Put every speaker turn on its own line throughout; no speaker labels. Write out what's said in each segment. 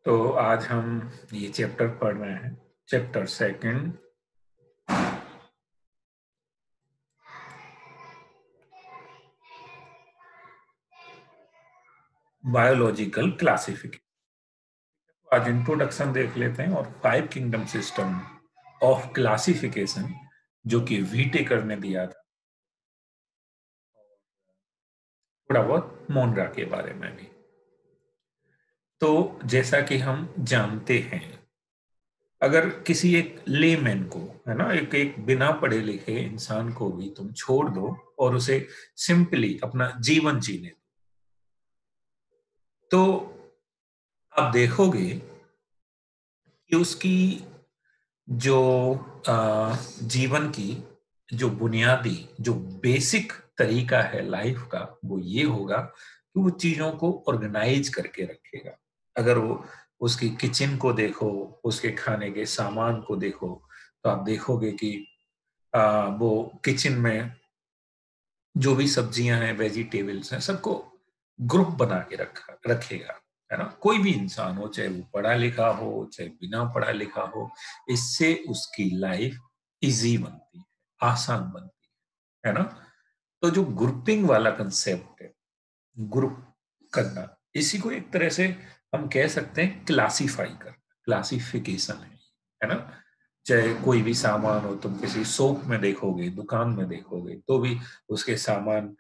तो आज हम ये चैप्टर पढ़ रहे हैं, चैप्टर सेकंड, बायोलॉजिकल क्लासिफिकेशन। आज इंट्रोडक्शन देख लेते हैं और 5 किंगडम सिस्टम ऑफ क्लासिफिकेशन जो कि व्हीटेकर ने दिया था, थोड़ा बहुत मोनरा के बारे में भी। तो जैसा कि हम जानते हैं, अगर किसी एक लेमैन को, है ना, एक एक बिना पढ़े लिखे इंसान को भी तुम छोड़ दो और उसे सिंपली अपना जीवन जीने दो, तो आप देखोगे कि उसकी जो जीवन की जो बुनियादी, जो बेसिक तरीका है लाइफ का, वो ये होगा कि वो चीजों को ऑर्गेनाइज करके रखेगा। अगर वो उसकी किचन को देखो, उसके खाने के सामान को देखो, तो आप देखोगे कि वो किचन में जो भी सब्जियां हैं, वेजिटेबल्स हैं, सबको ग्रुप बना के रखेगा, है ना। कोई भी इंसान हो, चाहे वो पढ़ा लिखा हो चाहे बिना पढ़ा लिखा हो, इससे उसकी लाइफ इजी बनती है, आसान बनती है ना। तो जो ग्रुपिंग वाला कंसेप्ट है, ग्रुप करना, इसी को एक तरह से हम कह सकते हैं क्लासीफाई करना, क्लासिफिकेशन है ना। चाहे कोई भी सामान हो, तुम किसी शॉप में देखोगे, दुकान में देखोगे, तो भी उसके सामान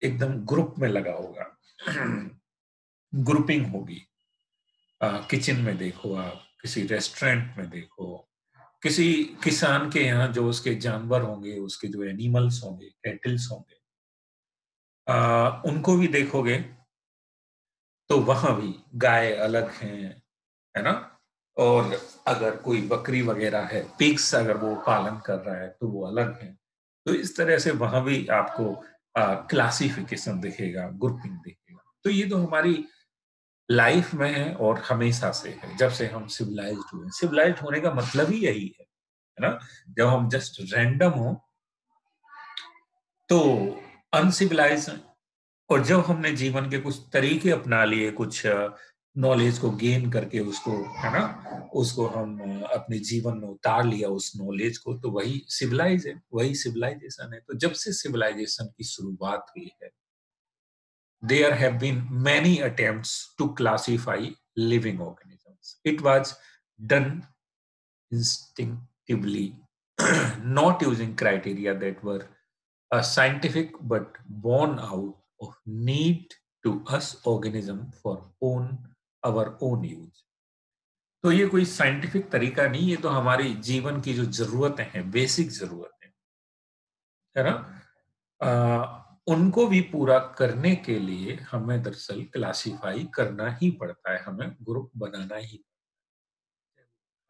एकदम ग्रुप में लगा होगा, ग्रुपिंग होगी। किचन में देखो, आप किसी रेस्टोरेंट में देखो, किसी किसान के यहाँ जो उसके जानवर होंगे, उसके जो एनिमल्स होंगे, कैटल्स होंगे, उनको भी देखोगे तो वहां भी गाय अलग है ना। और अगर कोई बकरी वगैरह है, पिग्स अगर वो पालन कर रहा है, तो वो अलग है। तो इस तरह से वहां भी आपको क्लासिफिकेशन दिखेगा, ग्रुपिंग दिखेगा। तो ये तो हमारी लाइफ में है और हमेशा से है, जब से हम सिविलाइज्ड हुए। सिविलाइज्ड होने का मतलब ही यही है ना। जब हम जस्ट रैंडम हो तो अनसिविलाइज, और जब हमने जीवन के कुछ तरीके अपना लिए, कुछ नॉलेज को गेन करके उसको, है ना, उसको हम अपने जीवन में उतार लिया उस नॉलेज को, तो वही सिविलाइज है, वही सिविलाइजेशन है। तो जब से सिविलाइजेशन की शुरुआत हुई है, there have been many attempts to classify living organisms. It was done instinctively, not using criteria that were scientific, but born out of need to us organism for our own use. तो ये कोई scientific तरीका नहीं, ये तो हमारी जीवन की जो जरूरतें हैं, बेसिक जरूरतें, है ना, उनको भी पूरा करने के लिए हमें दरअसल क्लासिफाई करना ही पड़ता है, हमें ग्रुप बनाना ही।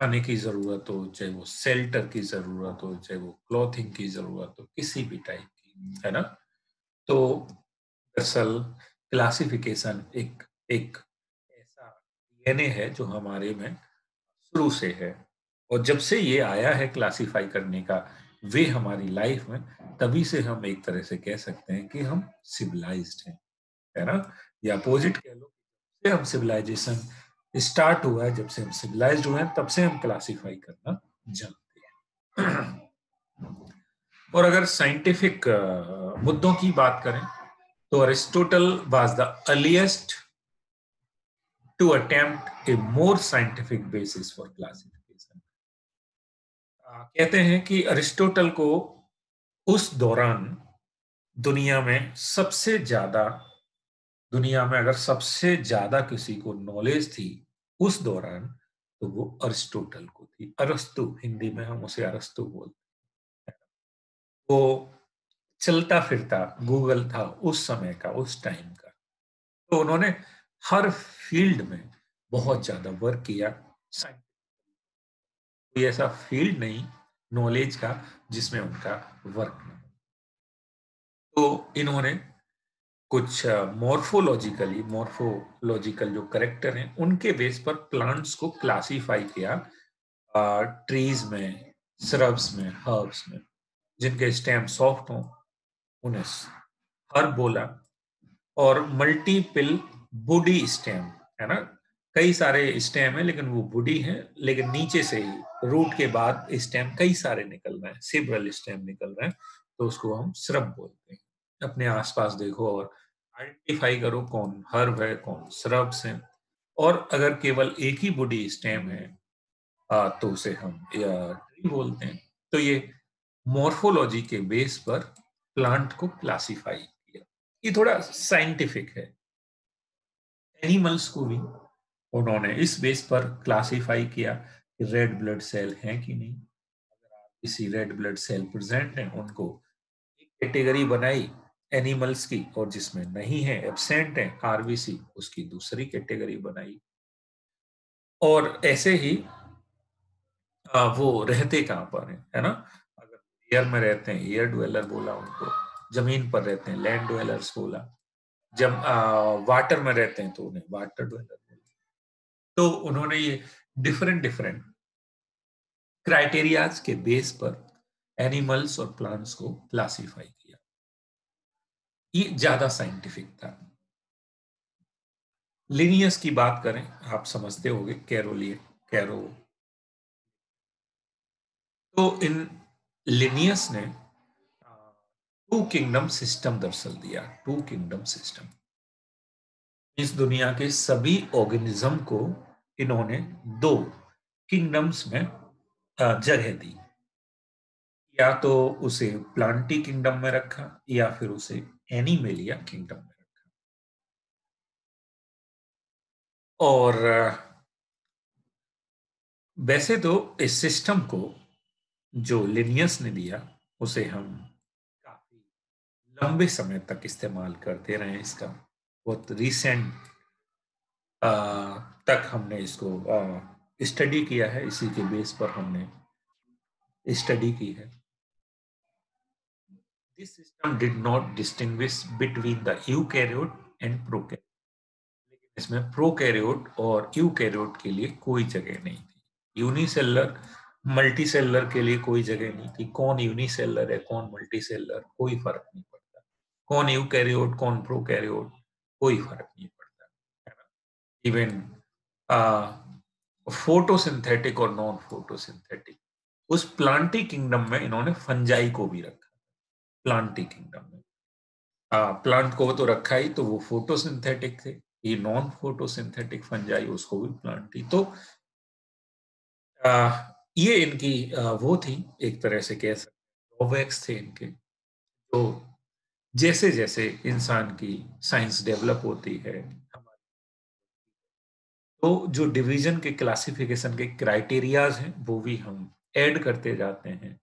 खाने की जरूरत हो, चाहे वो शेल्टर की जरूरत हो, चाहे वो क्लॉथिंग की जरूरत हो, किसी भी टाइप की, है ना। तो दरअसल क्लासिफिकेशन एक एक ऐसा डीएनए है जो हमारे में शुरू से है, और जब से ये आया है क्लासिफाई करने का वे हमारी लाइफ में, तभी से हम एक तरह से कह सकते हैं कि हम सिविलाइज्ड हैं, है ना। या अपोजिट कह लो, से हम सिविलाइजेशन स्टार्ट हुआ है, जब से हम सिविलाइज्ड हुए हैं तब से हम क्लासिफाई करना जानते हैं। और अगर साइंटिफिक मुद्दों की बात करें, तो Aristotle was the earliest to attempt a more scientific basis for classification. कहते हैं कि अरिस्टोटल को उस दौरान दुनिया में सबसे ज्यादा, दुनिया में अगर सबसे ज्यादा किसी को नॉलेज थी उस दौरान, तो वो अरिस्टोटल को थी। अरस्तु, हिंदी में हम उसे अरस्तु बोलते हैं। वो चलता फिरता गूगल था उस समय का, उस टाइम का। तो उन्होंने हर फील्ड में बहुत ज्यादा वर्क किया। कोई ऐसा फील्ड नहीं नॉलेज का जिसमें उनका वर्क नहीं। तो इन्होंने कुछ मॉर्फोलॉजिकल जो करेक्टर हैं उनके बेस पर प्लांट्स को क्लासिफाई किया, ट्रीज में, श्रब्स में, हर्ब्स में। जिनके स्टेम सॉफ्ट हों उन्हें हर्ब बोला, और मल्टीपल बॉडी स्टेम, है ना, कई सारे स्टेम है लेकिन वो वुडी है, लेकिन नीचे से ही रूट के बाद स्टेम कई सारे निकल रहे हैं, सेवरल स्टेम निकल रहे हैं, तो उसको हम श्रब बोलते हैं। अपने आसपास देखो और आइडेंटिफाई करो कौन हर्ब है, कौन श्रब्स हैं। और अगर केवल एक ही वुडी स्टेम है तो उसे हम ट्री बोलते हैं। तो ये मॉर्फोलॉजी के बेस पर प्लांट को क्लासिफाई किया। ये थोड़ा साइंटिफिक है। एनिमल्स को भी उन्होंने इस बेस पर क्लासिफाई किया कि रेड ब्लड सेल हैं कि नहीं। किसी रेड ब्लड सेल प्रेजेंट है उनको एक कैटेगरी बनाई एनिमल्स की, और जिसमें नहीं है, एब्सेंट है आरबीसी, उसकी दूसरी कैटेगरी बनाई। और ऐसे ही वो रहते कहाँ पर है ना। अगर एयर में रहते हैं एयर ड्वेलर बोला उनको, जमीन पर रहते हैं लैंड ड्वेलर्स बोला, जब वाटर में रहते हैं तो उन्हें वाटर ड्वेलर बोला। तो उन्होंने ये डिफरेंट डिफरेंट क्राइटेरियाज के बेस पर एनिमल्स और प्लांट्स को क्लासिफाई किया। ये ज्यादा साइंटिफिक था। लिनियस की बात करें, आप समझते होंगे कैरोलिए कैरो। तो इन लिनियस ने टू किंगडम सिस्टम दर्शल दिया। टू किंगडम सिस्टम, इस दुनिया के सभी ऑर्गेनिज्म को इन्होंने दो किंगडम्स में जगह दी। या तो उसे प्लांटी किंगडम में रखा या फिर उसे एनिमेलिया किंगडम में रखा। और वैसे तो इस सिस्टम को जो लिनियस ने दिया उसे हम काफी लंबे समय तक इस्तेमाल करते रहे। इसका बहुत रिसेंट तक हमने इसको स्टडी किया है, इसी के बेस पर हमने स्टडी की है। This system did not distinguish between the eukaryote and prokaryote. लेकिन इसमें प्रोकैरियोट और यूकैरियोट के लिए कोई जगह नहीं थी। यूनिसेलर मल्टीसेलर के लिए कोई जगह नहीं थी। कौन यूनिसेलर है कौन मल्टीसेलर कोई फर्क नहीं पड़ता। कौन यूकैरियोट कौन प्रोकैरियोट कोई फर्क नहीं पड़ता, है ना। इवन फोटोसिंथेटिक और नॉन फोटोसिंथेटिक, उस प्लांटी किंगडम में इन्होंने फंजाई को भी रखा। प्लांटी किंगडम में प्लांट को तो रखा ही, तो वो फोटोसिंथेटिक थे। ये नॉन फोटोसिंथेटिक फंजाई, उसको भी प्लांटी। तो ये इनकी वो थी, एक तरह से कह सकते ड्रॉबैक्स थे इनके। तो जैसे जैसे इंसान की साइंस डेवलप होती है, तो जो डिवीजन के क्लासिफिकेशन के क्राइटेरियाज हैं वो भी हम ऐड करते जाते हैं,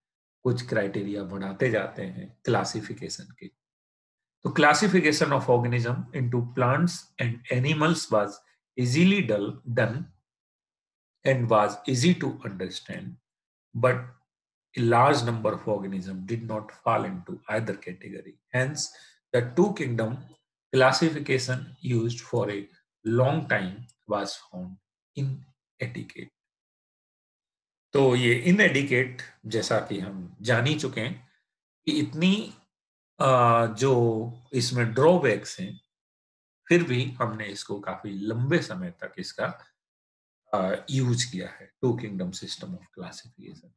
कुछ क्राइटेरिया बढ़ाते जाते हैं क्लासिफिकेशन के। तो classification of organism into plants and animals was easily done and was easy to understand, but a large number of organisms did not fall into either category. Hence, the two kingdom classification used for a long time was found inadequate. तो ये inadequate, जैसा कि हम जान ही चुके हैं कि इतनी जो इसमें ड्रॉबैक्स हैं, फिर भी हमने इसको काफी लंबे समय तक इसका यूज किया है। Two kingdom system of classification.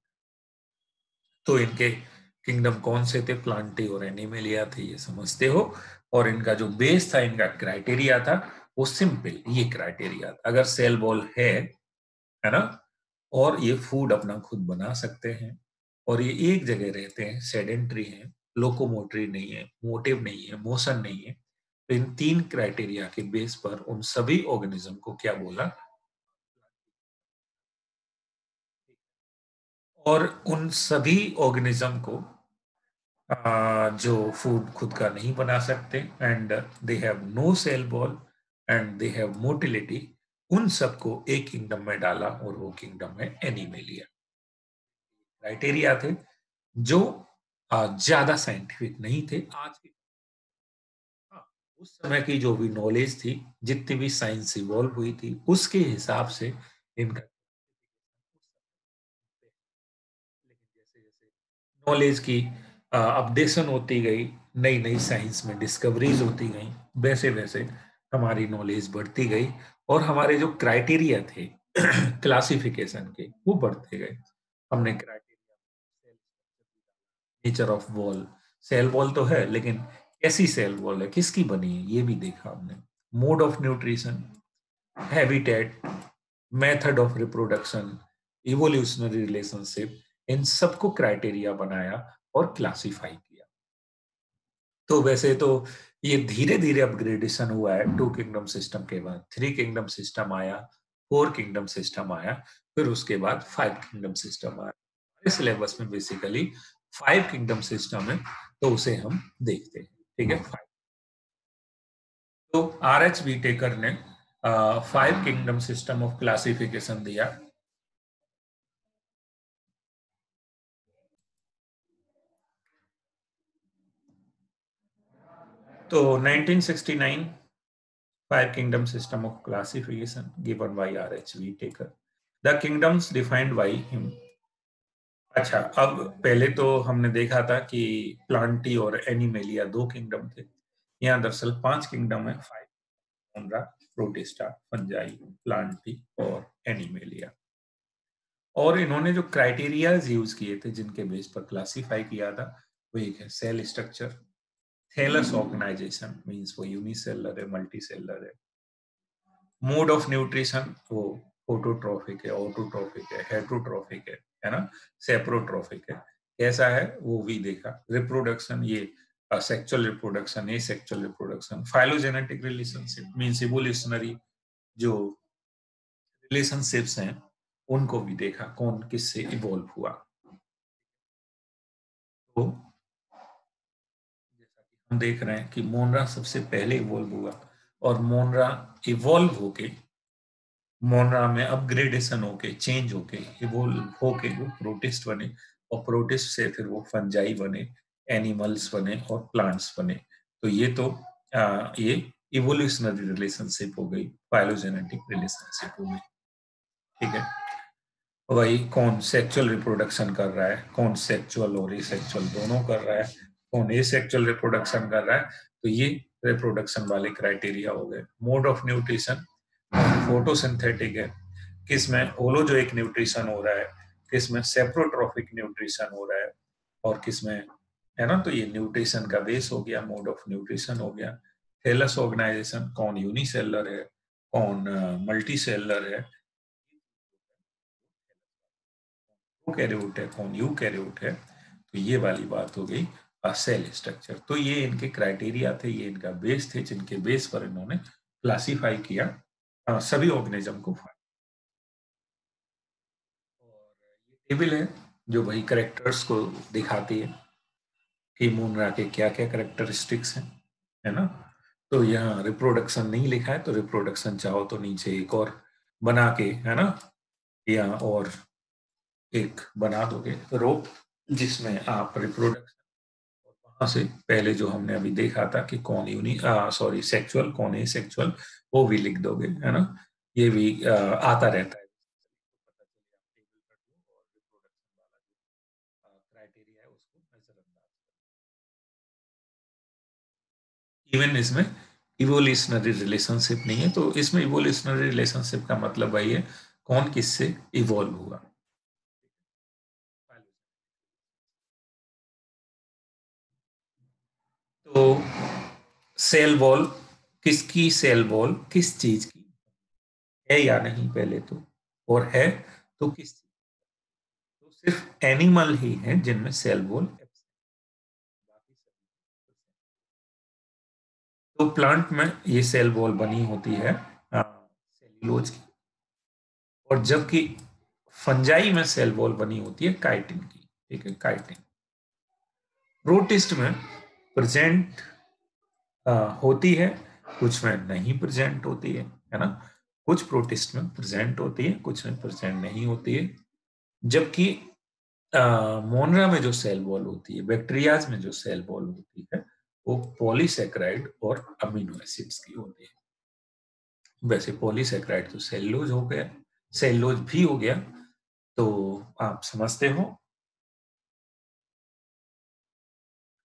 तो इनके किंगडम कौन से थे, प्लांटी और एनिमेलिया थे, ये समझते हो। और इनका जो बेस था, इनका क्राइटेरिया था, वो सिंपल ये क्राइटेरिया था। अगर सेल वॉल है ना, और ये फूड अपना खुद बना सकते हैं, और ये एक जगह रहते हैं, सेडेंट्री हैं, लोकोमोटरी नहीं है, मोटिव नहीं है, मोशन नहीं है, तो इन तीन क्राइटेरिया के बेस पर उन सभी ऑर्गेनिज्म को क्या बोला। और उन सभी ऑर्गेनिज्म को जो फूड खुद का नहीं बना सकते, and they have no cell wall and they have motility, उन सबको एक किंगडम में डाला, और वो किंगडम है एनिमेलिया। क्राइटेरिया थे जो ज्यादा साइंटिफिक नहीं थे। आज के हाँ, उस समय की जो भी नॉलेज थी, जितनी भी साइंस इवॉल्व हुई थी, उसके हिसाब से इनका। लेकिन जैसे जैसे नॉलेज की अपडेशन होती गई, नई नई साइंस में डिस्कवरीज होती गई, वैसे वैसे हमारी नॉलेज बढ़ती गई, और हमारे जो क्राइटेरिया थे क्लासिफिकेशन के वो बढ़ते गए। हमने criteria, nature of wall, cell wall तो है लेकिन कैसी सेल वॉल है, किसकी बनी है, ये भी देखा हमने। Mode of nutrition, habitat, method of reproduction, evolutionary relationship, इन सबको क्राइटेरिया बनाया और क्लासिफाई किया। तो वैसे तो ये धीरे धीरे अपग्रेडेशन हुआ है। टू किंगडम सिस्टम के बाद थ्री किंगडम सिस्टम आया, फोर किंगडम सिस्टम आया, फिर उसके बाद फाइव किंगडम सिस्टम आया। इस सिलेबस में बेसिकली फाइव किंगडम सिस्टम है, तो उसे हम देखते हैं। ठीक है, फाइव। तो आर एच बी टेकर ने five kingdom system of classification दिया। तो 1969 five kingdom system of classification given by R.H.V. Taker. The kingdoms defined by him. अच्छा, अब पहले तो हमने देखा था कि प्लांटी और एनिमेलिया दो किंगडम थे। यहाँ दरअसल पांच किंगडम है, फाइव, मोनरा, प्रोटिस्टा, फंजाई, प्लांटी और एनिमेलिया। और इन्होंने जो क्राइटेरियाज यूज किए थे जिनके बेस पर क्लासिफाई किया था, वो एक है cell structure, thallus organisation means वो यूनिसेलर है, मल्टीसेलर है, मोड ऑफ न्यूट्रिशन वो फोटोट्रॉफिक है, ऑटोट्रॉफिक है, हेट्रोट्रॉफिक है ना, सेप्रोट्रॉफिक है, कैसा है वो भी देखा। रिप्रोडक्शन, ये सेक्सुअल रिप्रोडक्शन, ए sexual reproduction, phylogenetic relationship means evolutionary जो रिलेशनशिप्स हैं उनको भी देखा, कौन किससे इवॉल्व हुआ। तो जैसा कि हम देख रहे हैं कि मोनरा सबसे पहले इवॉल्व हुआ, और मोनरा इवॉल्व होके, मोनरा में अपग्रेडेशन होके, चेंज होके, इवोल्व होके वो प्रोटिस्ट बने, और प्रोटिस्ट से फिर वो फंजाई बने, एनिमल्स बने और प्लांट्स बने। तो ये तो ये इवोल्यूशनरी रिलेशनशिप हो गई, फाइलोजेनेटिक रिलेशनशिप हो गई। ठीक है, वही कौन सेक्सुअल रिप्रोडक्शन कर रहा है, कौन सेक्सुअल और एसेक्सुअल दोनों कर रहा है, कौन एसेक्सुअल रिप्रोडक्शन कर रहा है, तो ये रिप्रोडक्शन वाले क्राइटेरिया हो गए। मोड ऑफ न्यूट्रिशन, फोटोसिंथेटिक है, किसमें होलोजोइक न्यूट्रिशन हो रहा है, किसमें सेप्रोट्रॉफिक न्यूट्रिशन हो रहा है, और किसमें, है ना। तो ये न्यूट्रिशन का बेस हो गया, मोड ऑफ न्यूट्रिशन हो गया। थैलस ऑर्गेनाइजेशन, कौन यूनिसेलर है, कौन मल्टी सेलर है, कैरियोट है, कौन यू कैरियोट है। तो ये वाली बात हो गई सेल स्ट्रक्चर। तो ये इनके क्राइटेरिया थे, ये इनका बेस थे, जिनके बेस पर इन्होंने क्लासिफाई किया सभी ऑर्गेनिज्म को। और ये टेबल है जो वही करेक्टर्स को दिखाती है कि मूनरा के क्या क्या करेक्टरिस्टिक्स हैं, है ना। तो यहाँ रिप्रोडक्शन नहीं लिखा है, तो रिप्रोडक्शन चाहो तो नीचे एक और बना के, है ना, या और एक बना दोगे रो, जिसमें आप रिप्रोडक्शन, वहां से पहले जो हमने अभी देखा था कि कौन सॉरी सेक्सुअल कौन है सेक्सुअल, वो भी लिख दोगे, है ना। ये भी आता रहता है, क्राइटेरिया है उसको नजरअंदाज। इवन इसमें इवोल्यूशनरी रिलेशनशिप नहीं है, तो इसमें इवोल्यूशनरी रिलेशनशिप का मतलब वही है कौन किससे इवॉल्व हुआ। तो सेल वॉल, किसकी सेल वॉल किस चीज की है या नहीं पहले तो, और है तो किस चीज, तो सिर्फ एनिमल ही है जिनमें सेल वॉल, तो प्लांट में ये सेल वॉल बनी होती है सेल्यूलोज की, और जबकि फंजाई में सेल वॉल बनी होती है काइटिन की। ठीक है, काइटिन। प्रोटिस्ट में प्रेजेंट होती है, कुछ में नहीं प्रेजेंट होती है ना। कुछ प्रोटिस्ट में प्रेजेंट होती है, कुछ में प्रेजेंट नहीं होती है। जबकि मोनरा में जो सेल वॉल होती है, बैक्टीरियाज में जो सेल वॉल होती है, वो पॉलीसेक्राइड और अमीनो एसिड्स की होती है। वैसे पॉलीसेक्राइड तो सेल्यूलोज हो गया, सेल्यूलोज भी हो गया, तो आप समझते हो।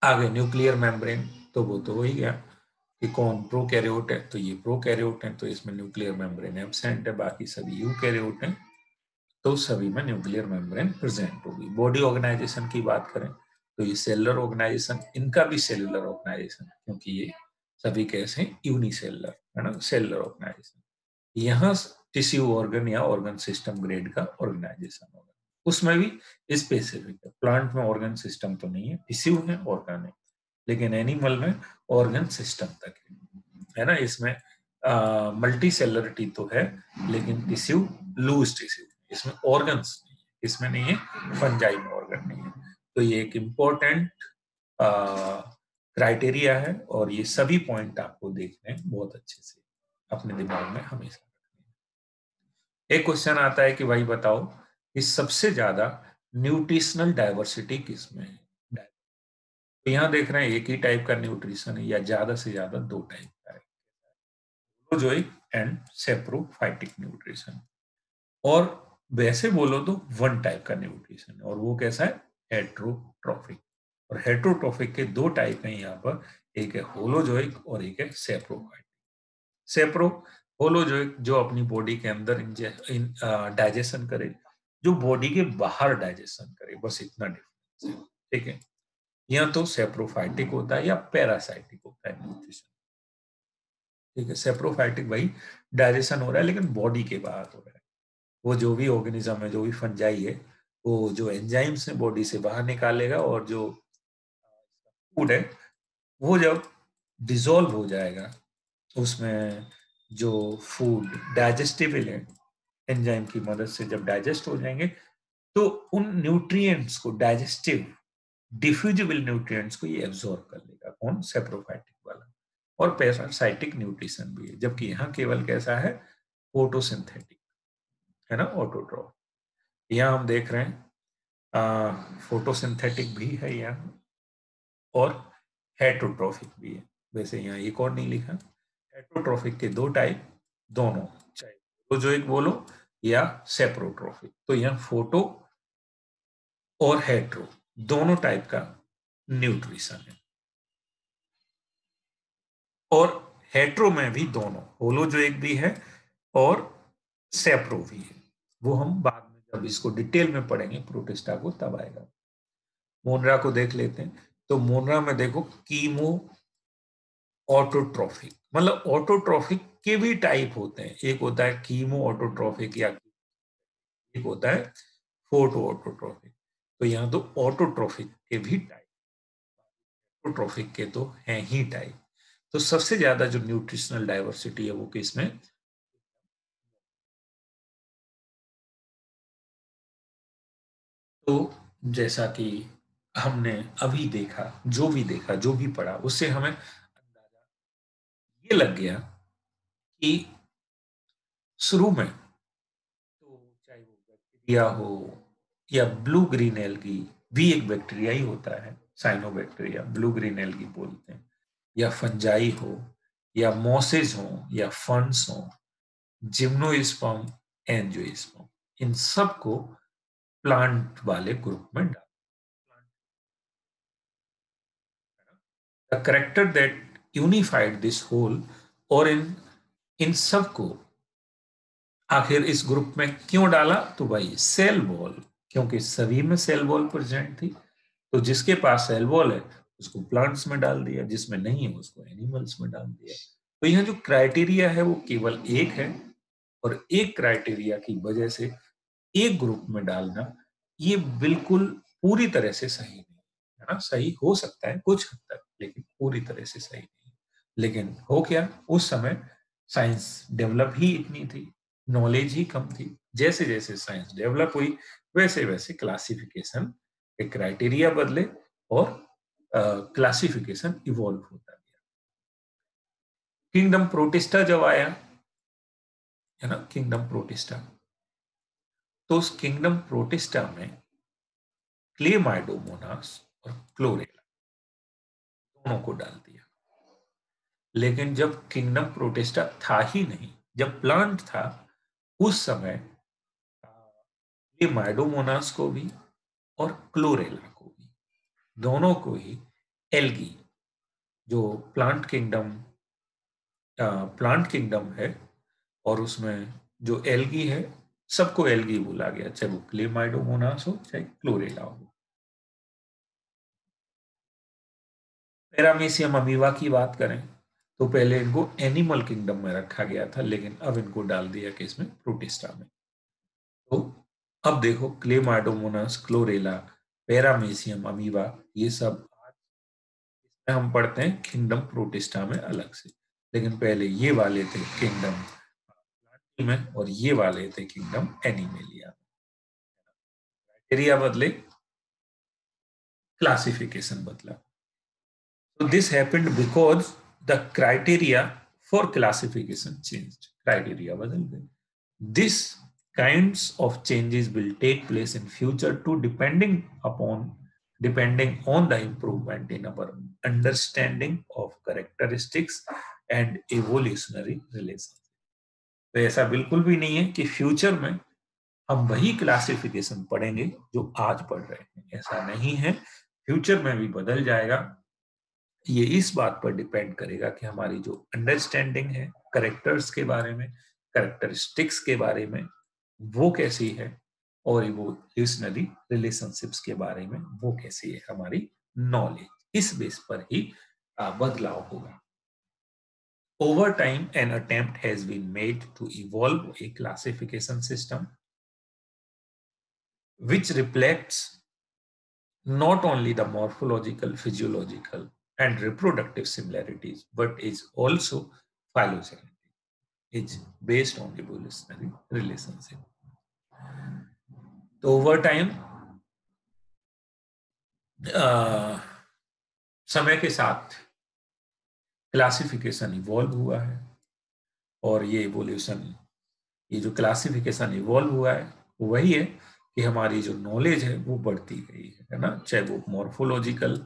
आगे न्यूक्लियर मेम्ब्रेन, तो वो तो हो ही गया। कि कौन प्रोकैरियोट है, तो ये प्रोकैरियोट है, तो इसमें न्यूक्लियर मेम्ब्रेन एब्सेंट है, बाकी सभी यूकैरियोट हैं तो सभी में न्यूक्लियर मेम्ब्रेन प्रेजेंट होगी। बॉडी ऑर्गेनाइजेशन की बात करें तो ये सेलुलर ऑर्गेनाइजेशन, इनका भी सेलुलर ऑर्गेनाइजेशन, क्योंकि ये सभी कैसे यूनिसेलुलर है ना, सेलुलर ऑर्गेनाइजेशन। यहाँ टिश्यू ऑर्गन या ऑर्गन सिस्टम ग्रेड का ऑर्गेनाइजेशन होगा, उसमें भी स्पेसिफिक है। प्लांट में ऑर्गन सिस्टम तो नहीं है, टिश्यू है, ऑर्गन है, लेकिन एनिमल में ऑर्गन सिस्टम तक है ना। इसमें मल्टी सेलरिटी तो है, लेकिन टिश्यू लूज टिश्यू, इसमें ऑर्गन्स नहीं है, इसमें नहीं है, फंजाई में ऑर्गन नहीं है। तो ये एक इम्पोर्टेंट क्राइटेरिया है, और ये सभी पॉइंट आपको देखने बहुत अच्छे से अपने दिमाग में हमेशा। एक क्वेश्चन आता है कि भाई बताओ कि सबसे ज्यादा न्यूट्रिशनल डाइवर्सिटी किसमें है। तो यहाँ देख रहे हैं एक ही टाइप का न्यूट्रिशन है या ज्यादा से ज्यादा दो टाइप का है, होलोजोइक एंड सेप्रोफाइटिक न्यूट्रिशन। और वैसे बोलो तो वन टाइप का न्यूट्रिशन है, और वो कैसा है, हेट्रोट्रोफिक। और हेट्रोट्रोफिक के दो टाइप हैं यहाँ पर, एक है होलोजोइक और एक है सेप्रोफाइटिक। सेप्रो होलोजोइक जो अपनी बॉडी के अंदर डाइजेशन करे, जो बॉडी के बाहर डाइजेशन करे, बस इतना डिफरेंस है, ठीक है। या तो सेप्रोफाइटिक होता है या पैरासाइटिक होता है न्यूट्रिशन, ठीक है। सेप्रोफाइटिक भाई डाइजेशन हो रहा है लेकिन बॉडी के बाहर हो रहा है, वो जो भी ऑर्गेनिज्म है, जो भी फंजाई है, वो जो एंजाइम्स है बॉडी से बाहर निकालेगा, और जो फूड है वो जब डिसॉल्व हो जाएगा उसमें, जो फूड डाइजेस्टिबल है एंजाइम की मदद से जब डाइजेस्ट हो जाएंगे, तो उन न्यूट्रिएंट्स को, डाइजेस्टिव डिफ्यूजिबल न्यूट्रिएंट्स को ये एब्जॉर्ब कर लेगा, कौन, सेप्रोफाइटिक वाला। और पैरासाइटिक न्यूट्रिशन भी है, जबकि यहाँ केवल कैसा है, फोटोसिंथेटिक है ना, ऑटोट्रॉफ। यहाँ हम देख रहे हैं फोटोसिंथेटिक भी है यहाँ, और हेटरोट्रोफिक भी है। वैसे यहाँ एक और नहीं लिखा, हेटरोट्रोफिक के दो टाइप, दोनों, चाहे फोटोजोइक बोलो या सेप्रोट्रोफिक। तो यहाँ फोटो और हेट्रो दोनों टाइप का न्यूट्रिशन है। और हेट्रो में भी दोनों, होलोजोइक भी है और सेप्रो भी है, वो हम बाद में जब इसको डिटेल में पढ़ेंगे प्रोटिस्टा को तब आएगा। मोनरा को देख लेते हैं, तो मोनरा में देखो कीमो ऑटोट्रॉफिक, मतलब ऑटोट्रॉफिक के भी टाइप होते हैं, एक होता है कीमो ऑटोट्रॉफिक, या एक होता है फोटो ऑटोट्रॉफिक। तो यहाँ तो ऑटोट्रॉफिक के भी टाइप, ऑटोट्रॉफिक के तो हैं ही टाइप। तो सबसे ज्यादा जो न्यूट्रिशनल डाइवर्सिटी है वो किसमें, तो जैसा कि हमने अभी देखा, जो भी देखा, जो भी पढ़ा, उससे हमें अंदाजा ये लग गया कि शुरू में तो चाहे वो बैक्टीरिया हो या ब्लू ग्रीन एल्गी, भी एक बैक्टीरिया ही होता है, साइनोबैक्टीरिया, ब्लू ग्रीन एल्गी बोलते हैं, या फंजाई हो, या मॉसेज हो, या फंड्स हो, जिम्नोस्पर्म, एंजियोस्पर्म, इन सबको प्लांट वाले ग्रुप में डाल। The character that unified this whole, और इन सबको आखिर इस ग्रुप में क्यों डाला, तो भाई सेल वॉल, क्योंकि सभी में सेल वॉल प्रेजेंट थी, तो जिसके पास सेल वॉल है उसको प्लांट्स में डाल दिया, जिसमें नहीं है उसको एनिमल्स में डाल दिया। तो यह जो क्राइटेरिया है वो केवल एक है, और एक क्राइटेरिया की वजह से एक ग्रुप में डालना ये बिल्कुल पूरी तरह से सही नहीं है ना। सही हो सकता है कुछ हद तक, लेकिन पूरी तरह से सही नहीं। लेकिन हो क्या, उस समय साइंस डेवलप ही इतनी थी, नॉलेज ही कम थी। जैसे जैसे साइंस डेवलप हुई वैसे वैसे क्लासिफिकेशन के क्राइटेरिया बदले, और क्लासिफिकेशन इवॉल्व होता गया। किंगडम प्रोटिस्टा जब आया है ना, किंगडम प्रोटिस्टा, तो उस किंगडम प्रोटिस्टा में क्लेमाइडोमोनास और क्लोरेला दोनों को डाल दिया। लेकिन जब किंगडम प्रोटिस्टा था ही नहीं, जब प्लांट था, उस समय क्लेमाइडोमोनास को भी और क्लोरेला को भी, दोनों को ही एल्गी, जो प्लांट किंगडम प्लांट किंगडम है और उसमें जो एल्गी है सबको एल्गी बोला गया, चाहे वो क्लेमाइडोमोनास हो चाहे क्लोरेला हो। पैरामीशियम अमीबा की बात करें तो पहले इनको एनिमल किंगडम में रखा गया था, लेकिन अब इनको डाल दिया कि इसमें प्रोटिस्टा में। तो अब देखो क्लेमाइडोमोनास, क्लोरेला, पैरामीशियम अमीबा, ये सब हम पढ़ते हैं किंगडम प्रोटिस्टा में अलग से, लेकिन पहले ये वाले थे किंगडम में और ये वाले थे किंगडम एनिमेलिया। एरिया बदले, क्लासिफिकेशन बदला। So this happened because the criteria for classification changed. Criteria बदल गए. This kinds of changes will take place in future too, depending on the improvement in our understanding of characteristics and evolutionary relations. तो ऐसा बिल्कुल भी नहीं है कि future में हम वही क्लासिफिकेशन पढ़ेंगे जो आज पढ़ रहे हैं, ऐसा नहीं है। फ्यूचर में भी बदल जाएगा। ये इस बात पर डिपेंड करेगा कि हमारी जो अंडरस्टैंडिंग है करेक्टर्स के बारे में, करेक्टरिस्टिक्स के बारे में, वो कैसी है, और इवोल्यूशनरी रिलेशनशिप्स के बारे में वो कैसी है, हमारी नॉलेज, इस बेस पर ही बदलाव होगा। Over time, an attempt has been made to evolve a classification system which reflects not only the morphological, physiological, and reproductive similarities, but is also phylogenetic. It's based on evolutionary relationship. तो over time, समय के साथ classification evolve हुआ है, और ये evolution, ये जो क्लासिफिकेशन इवॉल्व हुआ है वही है कि हमारी जो नॉलेज है वो बढ़ती गई है ना, चाहे वो मॉर्फोलॉजिकल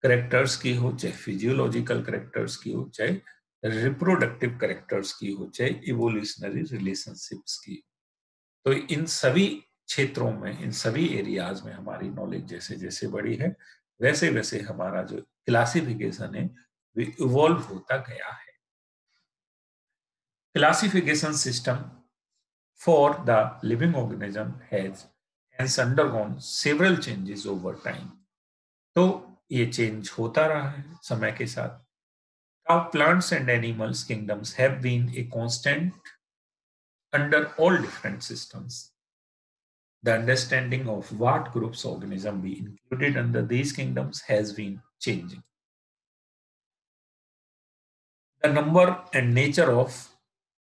करेक्टर्स की हो, चाहे फिजियोलॉजिकल करेक्टर्स की हो, चाहे रिप्रोडक्टिव करेक्टर्स की हो, चाहे इवोल्यूशनरी रिलेशनशिप्स की। तो इन सभी क्षेत्रों में, इन सभी एरियाज में हमारी नॉलेज जैसे जैसे बढ़ी है, वैसे वैसे हमारा जो क्लासिफिकेशन है वो इवॉल्व होता गया है। Classification system for the living organism has undergone several changes over time. तो ये चेंज होता रहा है समय के साथ। How plants and animals kingdoms have been a constant under all different systems. The understanding of what groups of organisms be included under these kingdoms has been changing. The number and nature of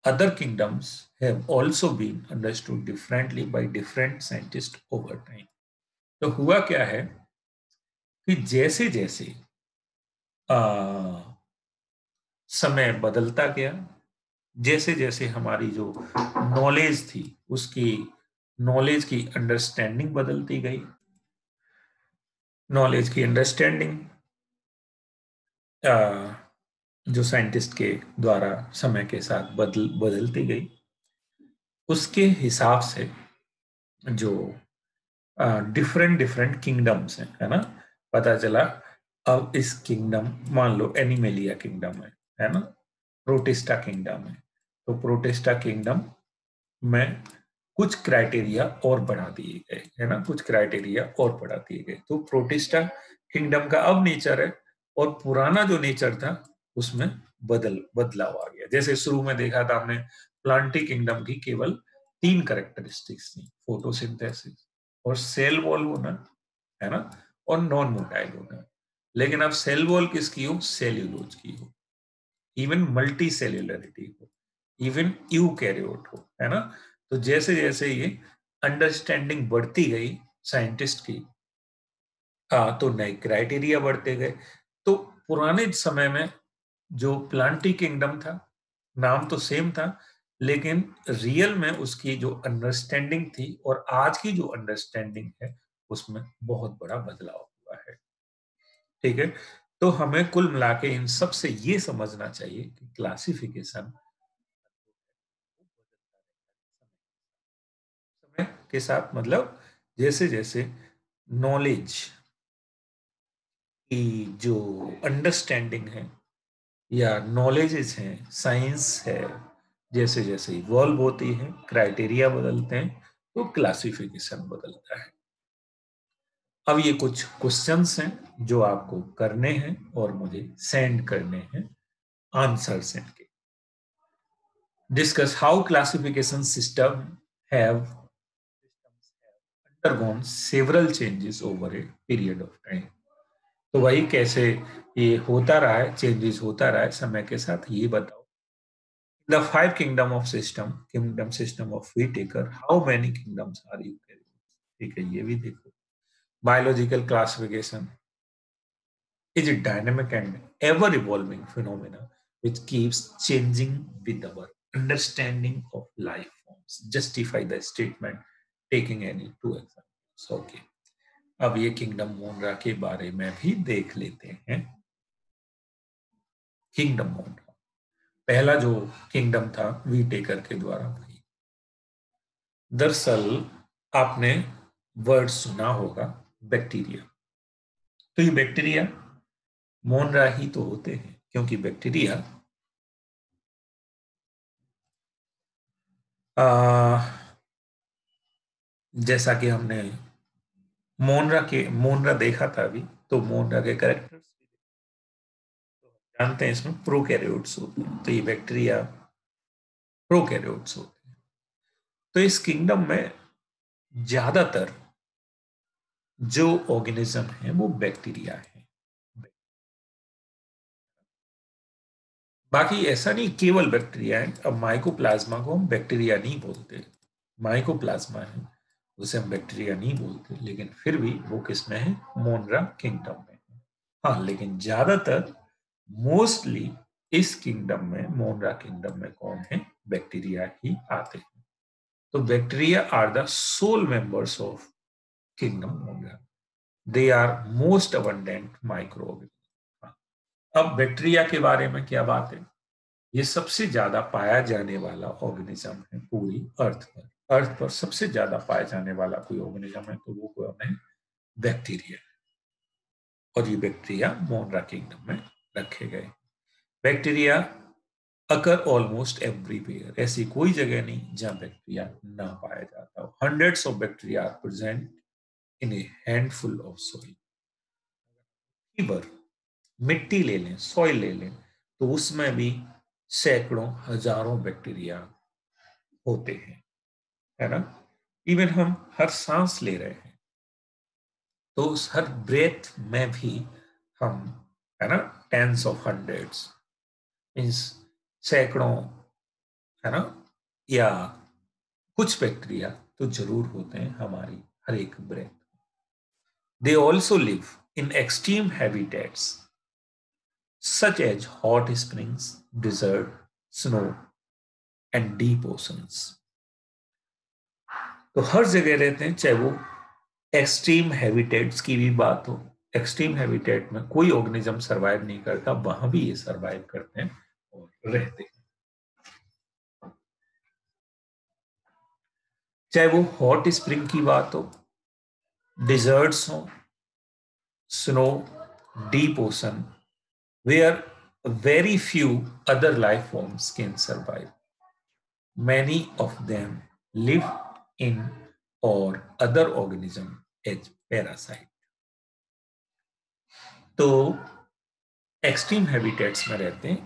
other kingdoms have also been understood differently by different scientists over time. तो हुआ क्या है कि जैसे जैसे समय बदलता गया, जैसे जैसे हमारी जो नॉलेज थी उसकी नॉलेज की अंडरस्टैंडिंग बदलती गई, नॉलेज की अंडरस्टैंडिंग जो साइंटिस्ट के द्वारा समय के साथ बदलती गई, उसके हिसाब से जो डिफरेंट डिफरेंट किंगडम्स हैं, है ना, पता चला। अब इस किंगडम, मान लो एनिमेलिया किंगडम है ना, प्रोटिस्टा किंगडम है, तो प्रोटिस्टा किंगडम में कुछ क्राइटेरिया और बढ़ा दिए गए, है ना, कुछ क्राइटेरिया और बढ़ा दिए गए, तो प्रोटिस्टा किंगडम का अब नेचर है और पुराना जो नेचर था उसमें बदलाव आ गया। जैसे शुरू में देखा था हमने, प्लांटी किंगडम की केवल 3 कैरेक्टरिस्टिक्स थी, फोटोसिंथेसिस और सेल वॉल होना, है ना, और नॉन मोटाइल होना। लेकिन अब सेल वॉल किसकी हो, सेल्यूलोज की हो, इवन मल्टी सेल्यूलरिटी हो, इवन यूकैरियोट हो, है ना। तो जैसे जैसे ये अंडरस्टैंडिंग बढ़ती गई साइंटिस्ट की, तो नए क्राइटेरिया बढ़ते गए। तो पुराने समय में जो प्लांटी किंगडम था, नाम तो सेम था, लेकिन रियल में उसकी जो अंडरस्टैंडिंग थी और आज की जो अंडरस्टैंडिंग है उसमें बहुत बड़ा बदलाव हुआ है। ठीक है, तो हमें कुल मिला के इन सब से ये समझना चाहिए कि क्लासिफिकेशन समय के साथ, मतलब जैसे जैसे नॉलेज की जो अंडरस्टैंडिंग है या नॉलेजेस हैं, साइंस है, जैसे जैसे इवॉल्व होती है, क्राइटेरिया बदलते हैं, तो क्लासिफिकेशन बदलता है। अब ये कुछ क्वेश्चंस हैं जो आपको करने हैं और मुझे सेंड करने हैं आंसर्स इनके। Discuss how classification system have undergone several changes over a period of time। तो वही कैसे ये होता रहा है, चेंजेस होता रहा है समय के साथ, ये बताओ। The five kingdom of kingdom system of Whittaker, how many kingdoms are you? ठीक है, ये भी देखो। Biological classification is a dynamic and ever evolving phenomena which keeps changing with our understanding of life forms, justify the statement taking any two examples। Okay, अब ये kingdom मोनरा के बारे में भी देख लेते हैं। किंगडम मोनरा पहला जो किंगडम था वीटेकर के द्वारा भाई। दरअसल आपने वर्ड सुना होगा बैक्टीरिया। तो ये बैक्टीरिया मोनरा ही तो होते हैं, क्योंकि बैक्टीरिया जैसा कि हमने मोनरा देखा था अभी, तो मोनरा के कैरेक्टर्स जानते हैं, इसमें प्रोकैरियोट्स होते हैं, तो ये बैक्टीरिया प्रोकैरियोट्स होते हैं। तो इस किंगडम में ज्यादातर जो ऑर्गेनिज्म है वो बैक्टीरिया है। बाकी ऐसा नहीं केवल बैक्टीरिया है। अब माइकोप्लाज्मा को हम बैक्टीरिया नहीं बोलते, माइकोप्लाज्मा है उसे हम बैक्टीरिया नहीं बोलते, लेकिन फिर भी वो किसमें है? मोनरा किंगडम में। हाँ, लेकिन ज्यादातर मोस्टली इस किंगडम में, मोनरा किंगडम में कौन है? बैक्टीरिया ही आते हैं। तो bacteria are the sole members of kingdom Monera. They are most abundant microorganism. अब बैक्टीरिया के बारे में क्या बात है? ये सबसे ज्यादा पाया जाने वाला ऑर्गेनिज्म है पूरी अर्थ पर। अर्थ पर सबसे ज्यादा पाया जाने वाला कोई ऑर्गेनिज्म है तो वो कौन है? बैक्टीरिया। और ये बैक्टीरिया मोनरा किंगडम में रखे गए। बैक्टीरिया अकर ऑलमोस्ट एवरीवेयर। ऐसी कोई जगह नहीं जहां बैक्टीरिया ना पाया जाता हो। Hundreds of bacteria are present in a handful of soil. फीवर, मिट्टी ले लें, सॉइल ले लें, तो उसमें भी सैकड़ों हजारों बैक्टीरिया होते हैं, है ना? इवन हम हर सांस ले रहे हैं तो उस हर ब्रेथ में भी हम, है ना, टेंस ऑफ हंड्रेड्स मीन्स सैकड़ों, है ना, या कुछ बैक्टीरिया तो जरूर होते हैं हमारी हर एक breath. They also live in extreme habitats such as hot springs, desert, snow and deep oceans. तो हर जगह रहते हैं, चाहे वो एक्सट्रीम हैबिटेट्स की भी बात हो। एक्सट्रीम हैबिटेट में कोई ऑर्गेनिज्म सरवाइव नहीं करता, वहां भी ये सरवाइव करते हैं और रहते हैं। चाहे वो हॉट स्प्रिंग की बात हो, डिजर्ट्स हो, snow, deep ocean, where very few other life forms can survive. Many of them live in or other organism as parasite। तो एक्सट्रीम हैबिटेट्स में रहते हैं,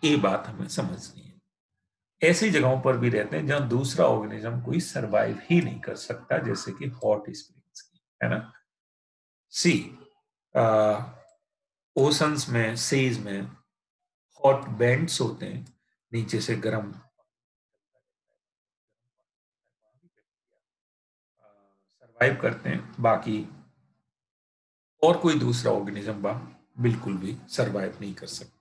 ये बात हमें समझनी है। ऐसी जगहों पर भी रहते हैं जहां दूसरा ऑर्गेनिज्म कोई सरवाइव ही नहीं कर सकता, जैसे कि हॉट स्प्रिंग्स की, है ना? सी ओशंस में, सीज में हॉट बेंड्स होते हैं, नीचे से गर्म सरवाइव करते हैं। बाकी और कोई दूसरा ऑर्गेनिज्म बिल्कुल भी सरवाइव नहीं कर सकता।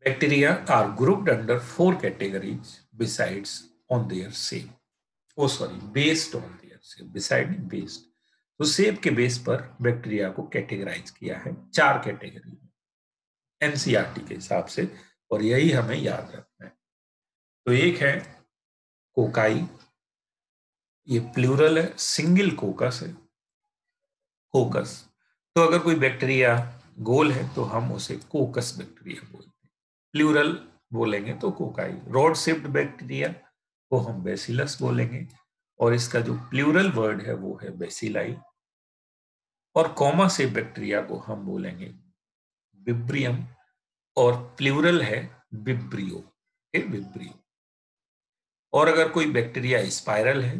Bacteria are grouped under four categories besides on their shape. Oh sorry, based on their shape, beside based. तो शेप के बेस पर बैक्टीरिया को कैटेगराइज किया है चार कैटेगरी में, एनसीईआरटी के हिसाब से, और यही हमें याद रखना है। तो एक है कोकाई, ये प्लूरल है, सिंगल कोकस है, कोकस। तो अगर कोई बैक्टीरिया गोल है तो हम उसे कोकस बैक्टीरिया बोलते हैं। प्लूरल बोलेंगे तो कोकाई। रॉड शेप्ड बैक्टीरिया को हम बेसिलस बोलेंगे, और इसका जो प्लूरल वर्ड है वो है बेसिलाई। और कॉमा से बैक्टीरिया को हम बोलेंगे विब्रियम, और प्लूरल है विब्रियो, विब्रियो। और अगर कोई बैक्टीरिया स्पाइरल है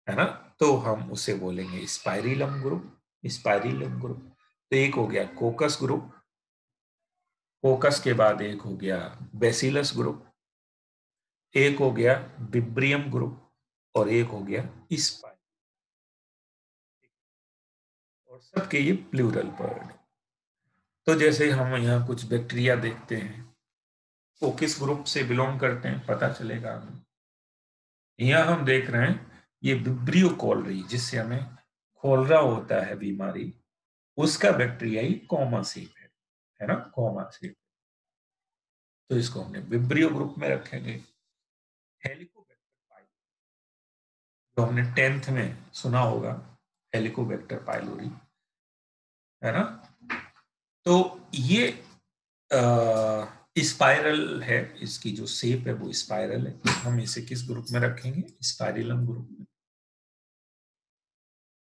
ना, तो हम उसे बोलेंगे स्पाइरिलम ग्रुप, स्पाइरिलम ग्रुप। तो एक हो गया कोकस ग्रुप, कोकस के बाद एक हो गया बेसिलस ग्रुप, एक हो गया विब्रियम ग्रुप, और एक हो गया स्पाइर। और सबके ये प्लूरल वर्ड। तो जैसे हम यहाँ कुछ बैक्टीरिया देखते हैं, वो किस ग्रुप से बिलोंग करते हैं पता चलेगा हमें। यहाँ हम देख रहे हैं ये विब्रियो कॉलरी, जिससे हमें खोलरा होता है बीमारी, उसका बैक्टीरिया ही कॉमा सीप है ना, कॉमा सीप। तो इसको हमने विब्रियो ग्रुप में रखेंगे। हेलिकोबैक्टर पाइलोरी, जो हमने 10th में सुना होगा, हेलिकोबैक्टर पाइलोरी, है ना। तो ये स्पाइरल है, इसकी जो शेप है वो स्पाइरल है, तो हम इसे किस ग्रुप में रखेंगे, स्पाइरिलम ग्रुप में।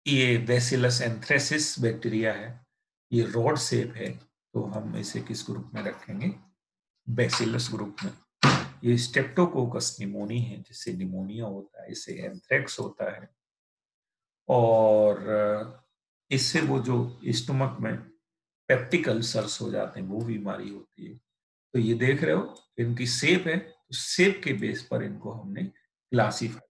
ये बेसिलस एंथ्रेसिस बैक्टीरिया है, ये रॉड शेप है, तो हम इसे किस ग्रुप में रखेंगे, बेसिलस ग्रुप में। ये स्टेप्टोकोकस निमोनी है, जिससे निमोनिया होता है, इससे एंथ्रेक्स होता है, और इससे वो जो स्टमक में पेप्टिक अल्सर्स हो जाते हैं वो बीमारी होती है। तो ये देख रहे हो इनकी शेप है, तो शेप के बेस पर इनको हमने क्लासीफाई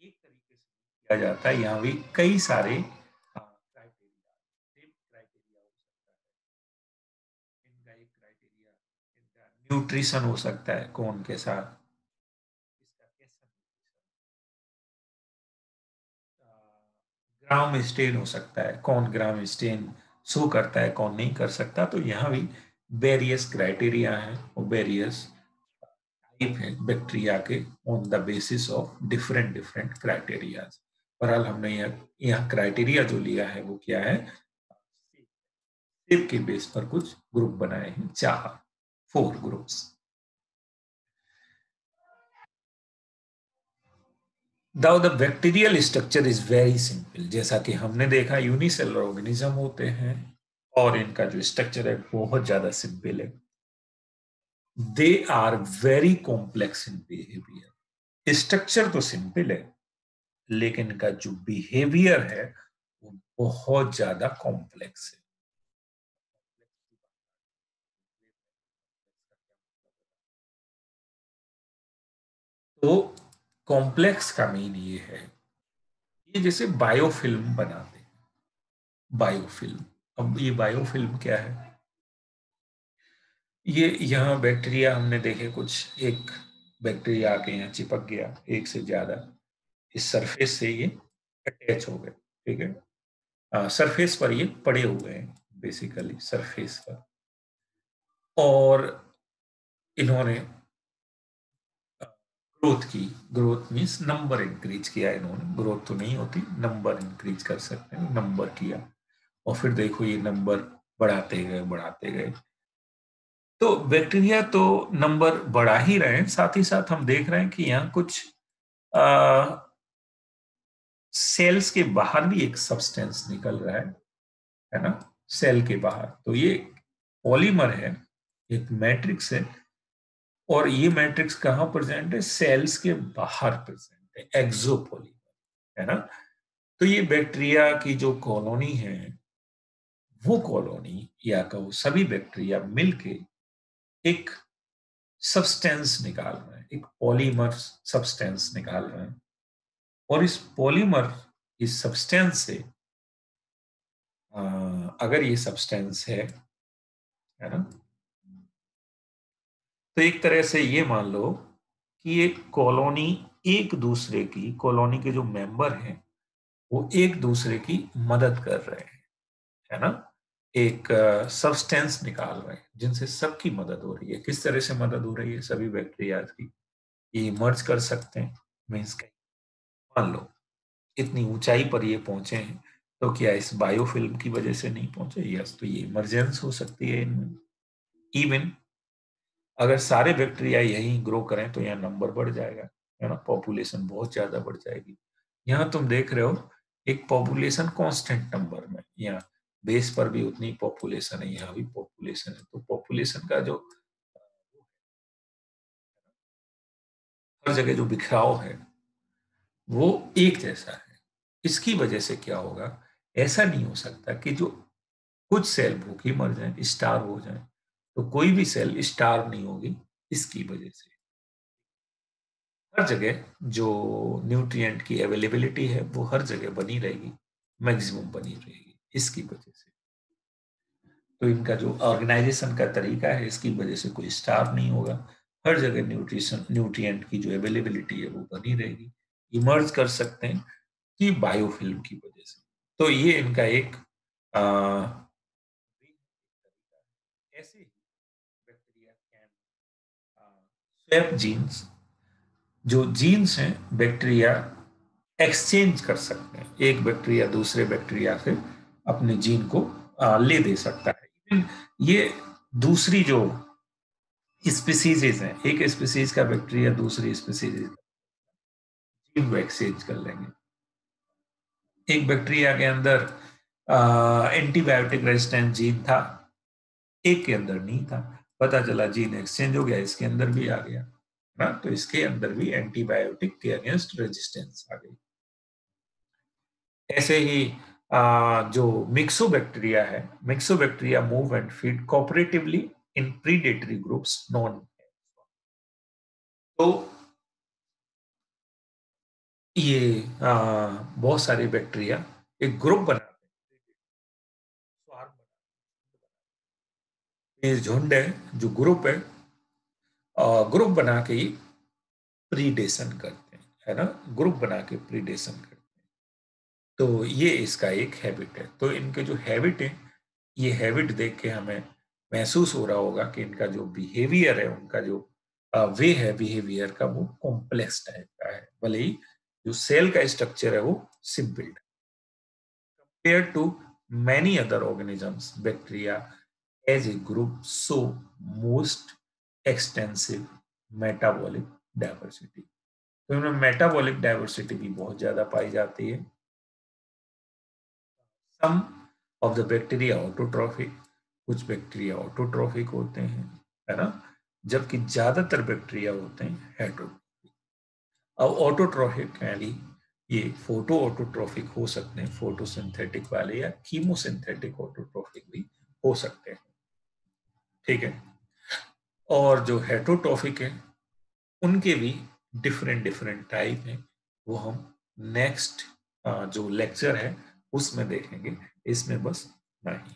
एक तरीके से किया जाता है। यहाँ भी कई सारे क्राइटेरिया, सेम क्राइटेरिया हो सकता है। इनका एक क्राइटेरिया, इनका न्यूट्रिशन हो सकता है, कौन के साथ, इसका कैसा ग्राम स्टेन हो सकता है, कौन ग्राम स्टेन शो करता है, कौन नहीं कर सकता। तो यहाँ भी वेरियस क्राइटेरिया है और वेरियस टाइप है बैक्टीरिया के, on the basis of different different criteria. बहरहाल हमने यहाँ क्राइटेरिया जो लिया है वो क्या है, शेप के बेस पर कुछ ग्रुप बनाए हैं, 4 groups. Now the bacterial structure is very simple। जैसा कि हमने देखा यूनिसेलुलर ऑर्गेनिज्म होते हैं, और इनका जो स्ट्रक्चर है बहुत ज्यादा सिंपल है। They are very complex in behaviour. Structure तो सिंपल है, लेकिन इनका जो बिहेवियर है वो बहुत ज्यादा कॉम्प्लेक्स है। तो कॉम्प्लेक्स का मीन ये है, ये जैसे बायोफिल्म बनाते हैं, बायोफिल्म। अब ये बायोफिल्म क्या है, ये यहाँ बैक्टीरिया हमने देखे कुछ, एक बैक्टीरिया आके यहाँ चिपक गया, एक से ज्यादा इस सरफेस से ये अटैच हो गए, ठीक है, सरफेस पर ये पड़े हुए हैं, बेसिकली सरफेस पर। और इन्होंने ग्रोथ की, ग्रोथ मीन्स नंबर इंक्रीज किया इन्होंने, ग्रोथ तो नहीं होती, नंबर इंक्रीज कर सकते हैं, नंबर किया, और फिर देखो ये नंबर बढ़ाते गए बढ़ाते गए। तो बैक्टीरिया तो नंबर बढ़ा ही रहे हैं, साथ ही साथ हम देख रहे हैं कि यहाँ कुछ सेल्स के बाहर भी एक सब्सटेंस निकल रहा है ना, सेल के बाहर। तो ये पॉलीमर है, एक मैट्रिक्स है, और ये मैट्रिक्स कहाँ प्रेजेंट है, सेल्स के बाहर प्रेजेंट है, एक्सोपॉलीमर, है ना। तो ये बैक्टीरिया की जो कॉलोनी है, वो कॉलोनी या कहो सभी बैक्टीरिया मिलके एक सब्सटेंस निकाल रहे हैं, एक पॉलीमर सब्सटेंस निकाल रहे हैं। और इस पॉलीमर, इस सब्सटेंस से अगर ये सब्सटेंस है ना, तो एक तरह से ये मान लो कि एक कॉलोनी, एक दूसरे की कॉलोनी के जो मेंबर हैं वो एक दूसरे की मदद कर रहे हैं, है ना, एक सब्सटेंस निकाल रहे हैं जिनसे सबकी मदद हो रही है। किस तरह से मदद हो रही है, सभी बैक्टीरिया की ये मर्ज कर सकते हैं। मीन्स मान लो इतनी ऊंचाई पर ये पहुंचे हैं, तो क्या इस बायोफिल्म की वजह से नहीं पहुंचे? यस, तो ये इमरजेंस हो सकती है इनमें। इवन अगर सारे बैक्टीरिया यहीं ग्रो करें तो यहाँ नंबर बढ़ जाएगा, है ना, पॉपुलेशन बहुत ज्यादा बढ़ जाएगी। यहाँ तुम देख रहे हो एक पॉपुलेशन कांस्टेंट नंबर में, यहाँ बेस पर भी उतनी पॉपुलेशन है, यहाँ भी पॉपुलेशन है, तो पॉपुलेशन का जो हर जगह जो बिखराव है वो एक जैसा है। इसकी वजह से क्या होगा, ऐसा नहीं हो सकता कि जो कुछ सेल भूखे मर जाएं, स्टार्व हो जाएं, तो कोई भी सेल स्टार्व नहीं होगी इसकी वजह से। हर जगह जो न्यूट्रिएंट की अवेलेबिलिटी है वो हर जगह बनी रहेगी, मैक्सिमम बनी रहेगी इसकी वजह से। तो इनका जो ऑर्गेनाइजेशन का तरीका है इसकी वजह से कोई स्टार्व नहीं होगा, हर जगह न्यूट्रिशन न्यूट्रिएंट की जो अवेलेबिलिटी है वो बनी रहेगी, इमर्ज कर सकते हैं कि बायोफिल्म की वजह से। तो ये इनका एक आ, ऐसे ही बैक्टीरिया कैन स्वैप जीन्स, जो जीन्स हैं बैक्टीरिया एक्सचेंज कर सकते हैं, एक बैक्टीरिया दूसरे बैक्टीरिया से अपने जीन को ले दे सकता है। ये दूसरी जो स्पीसीज हैं, एक स्पीसीज का बैक्टीरिया दूसरी स्पीसीज जीन को एक्सचेंज कर लेंगे। एक बैक्टीरिया के अंदर एंटीबायोटिक रेजिस्टेंट जीन था, एक के अंदर नहीं था, पता चला जीन एक्सचेंज हो गया, इसके अंदर भी आ गया ना, तो इसके अंदर भी एंटीबायोटिक के अगेंस्ट रेजिस्टेंस आ गई। ऐसे ही जो मिक्सोबैक्टीरिया है, myxobacteria move and feed cooperatively in predatory groups known. तो ये बहुत सारे बैक्टीरिया एक ग्रुप बनाते हैं, स्वार्म बनाते हैं। ये झुंड है जो ग्रुप है, ग्रुप बना के ही प्रीडेशन करते हैं, है ना, ग्रुप बना के प्रीडेशन करते हैं। तो ये इसका एक हैबिट है। तो इनके जो हैबिट है, ये हैबिट देख के हमें महसूस हो रहा होगा कि इनका जो बिहेवियर है, उनका जो वे है बिहेवियर का, वो कॉम्प्लेक्स टाइप का है, भले ही जो सेल का स्ट्रक्चर है वो सिंपल है। Compare to many other organisms, bacteria as a group so most extensive metabolic diversity. तो इनमें मेटाबॉलिक डाइवर्सिटी भी बहुत ज्यादा पाई जाती है। सम ऑफ द बैक्टीरिया ऑटोट्रॉफिक, कुछ बैक्टीरिया ऑटोट्रॉफिक होते हैं, है ना, जबकि ज्यादातर बैक्टीरिया होते हैं हेटरोट्रॉफिक। अब ऑटोट्रॉफिक यानी ये फोटो ऑटोट्रॉफिक हो सकते हैं, फोटोसिंथेटिक वाले, या कीमोसिंथेटिक ऑटोट्रॉफिक भी हो सकते हैं, ठीक है। और जो हेटरोट्रॉफिक है उनके भी डिफरेंट डिफरेंट टाइप हैं, वो हम नेक्स्ट जो लेक्चर है उसमें देखेंगे, इसमें बस नहीं।